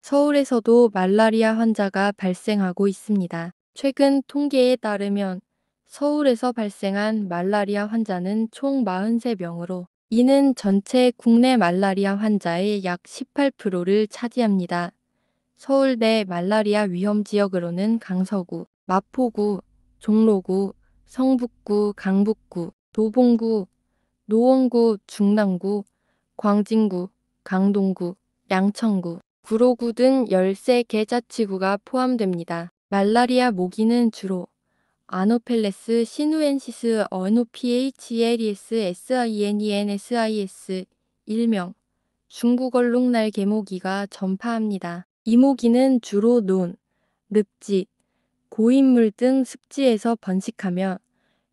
서울에서도 말라리아 환자가 발생하고 있습니다. 최근 통계에 따르면 서울에서 발생한 말라리아 환자는 총 43명으로 이는 전체 국내 말라리아 환자의 약 18%를 차지합니다. 서울 내 말라리아 위험 지역으로는 강서구, 마포구, 종로구, 성북구, 강북구, 도봉구, 노원구, 중랑구, 광진구, 강동구, 양천구, 구로구 등 13개 자치구가 포함됩니다. 말라리아 모기는 주로 아노펠레스 시누엔시스 어노피에이치에리스 SINENSIS 일명 중국 얼룩날개 모기가 전파합니다. 이 모기는 주로 논, 늪지, 고인물 등 습지에서 번식하며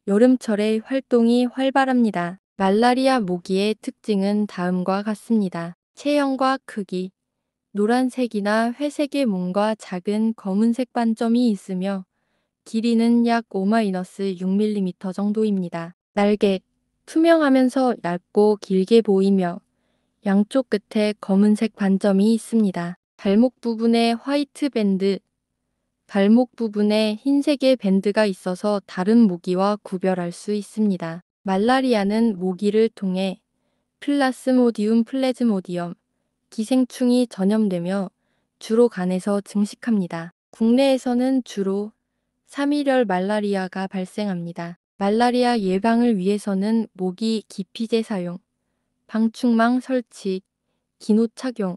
여름철에 활동이 활발합니다. 말라리아 모기의 특징은 다음과 같습니다. 체형과 크기, 노란색이나 회색의 몸과 작은 검은색 반점이 있으며 길이는 약 5-6mm 정도입니다. 날개, 투명하면서 얇고 길게 보이며 양쪽 끝에 검은색 반점이 있습니다. 발목 부분에 화이트 밴드, 발목 부분에 흰색의 밴드가 있어서 다른 모기와 구별할 수 있습니다. 말라리아는 모기를 통해 플라스모디움 플래즈모디엄, 기생충이 전염되며 주로 간에서 증식합니다. 국내에서는 주로 3일열 말라리아가 발생합니다. 말라리아 예방을 위해서는 모기 기피제 사용, 방충망 설치, 기노 착용,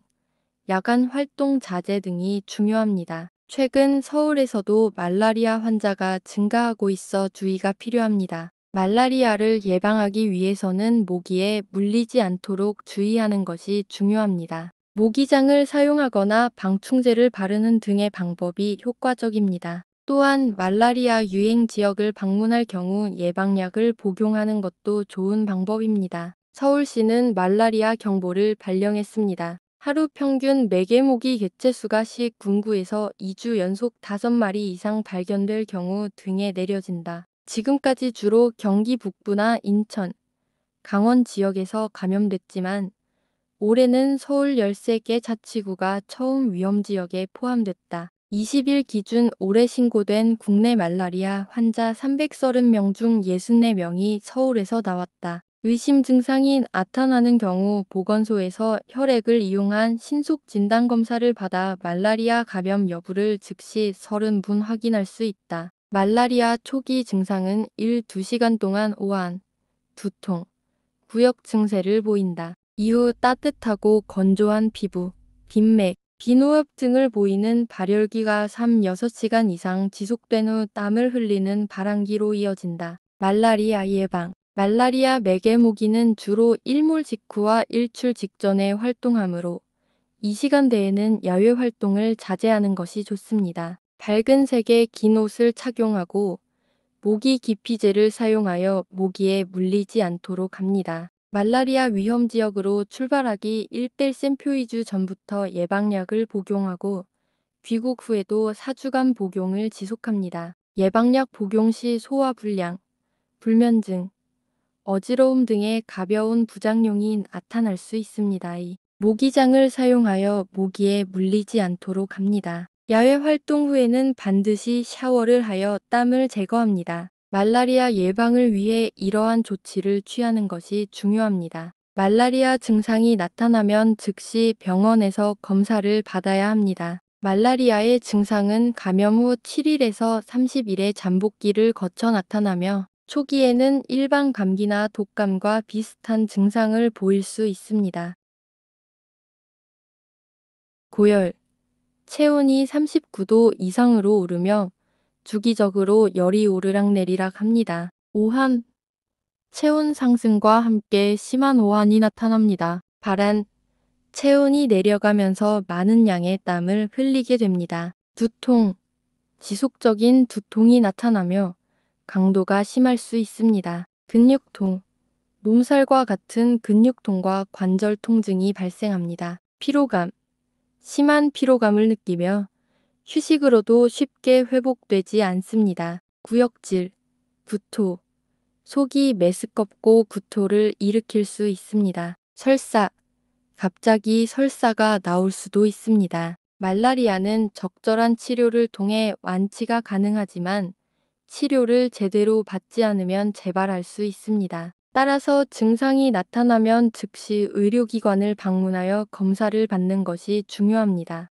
야간 활동 자제 등이 중요합니다. 최근 서울에서도 말라리아 환자가 증가하고 있어 주의가 필요합니다. 말라리아를 예방하기 위해서는 모기에 물리지 않도록 주의하는 것이 중요합니다. 모기장을 사용하거나 방충제를 바르는 등의 방법이 효과적입니다. 또한 말라리아 유행 지역을 방문할 경우 예방약을 복용하는 것도 좋은 방법입니다. 서울시는 말라리아 경보를 발령했습니다. 하루 평균 매개모기 개체수가 시 군구에서 2주 연속 5마리 이상 발견될 경우 등에 내려진다. 지금까지 주로 경기 북부나 인천, 강원 지역에서 감염됐지만 올해는 서울 13개 자치구가 처음 위험지역에 포함됐다. 20일 기준 올해 신고된 국내 말라리아 환자 330명 중 64명이 서울에서 나왔다. 의심 증상이 나타나는 경우 보건소에서 혈액을 이용한 신속 진단검사를 받아 말라리아 감염 여부를 즉시 30분 확인할 수 있다. 말라리아 초기 증상은 1-2시간 동안 오한, 두통, 구역 증세를 보인다. 이후 따뜻하고 건조한 피부, 빈맥, 비노업 등을 보이는 발열기가 3-6시간 이상 지속된 후 땀을 흘리는 발한기로 이어진다. 말라리아 예방. 말라리아 매개모기는 주로 일몰 직후와 일출 직전에 활동하므로 이 시간대에는 야외 활동을 자제하는 것이 좋습니다. 밝은 색의 긴 옷을 착용하고 모기 기피제를 사용하여 모기에 물리지 않도록 합니다. 말라리아 위험 지역으로 출발하기 1-2주 전부터 예방약을 복용하고 귀국 후에도 4주간 복용을 지속합니다. 예방약 복용 시 소화불량, 불면증, 어지러움 등의 가벼운 부작용이 나타날 수 있습니다. 모기장을 사용하여 모기에 물리지 않도록 합니다. 야외 활동 후에는 반드시 샤워를 하여 땀을 제거합니다. 말라리아 예방을 위해 이러한 조치를 취하는 것이 중요합니다. 말라리아 증상이 나타나면 즉시 병원에서 검사를 받아야 합니다. 말라리아의 증상은 감염 후 7일에서 30일의 잠복기를 거쳐 나타나며 초기에는 일반 감기나 독감과 비슷한 증상을 보일 수 있습니다. 고열, 체온이 39도 이상으로 오르며 주기적으로 열이 오르락내리락 합니다. 오한, 체온 상승과 함께 심한 오한이 나타납니다. 발한, 체온이 내려가면서 많은 양의 땀을 흘리게 됩니다. 두통, 지속적인 두통이 나타나며 강도가 심할 수 있습니다. 근육통, 몸살과 같은 근육통과 관절 통증이 발생합니다. 피로감, 심한 피로감을 느끼며 휴식으로도 쉽게 회복되지 않습니다. 구역질, 구토, 속이 메스껍고 구토를 일으킬 수 있습니다. 설사, 갑자기 설사가 나올 수도 있습니다. 말라리아는 적절한 치료를 통해 완치가 가능하지만 치료를 제대로 받지 않으면 재발할 수 있습니다. 따라서 증상이 나타나면 즉시 의료기관을 방문하여 검사를 받는 것이 중요합니다.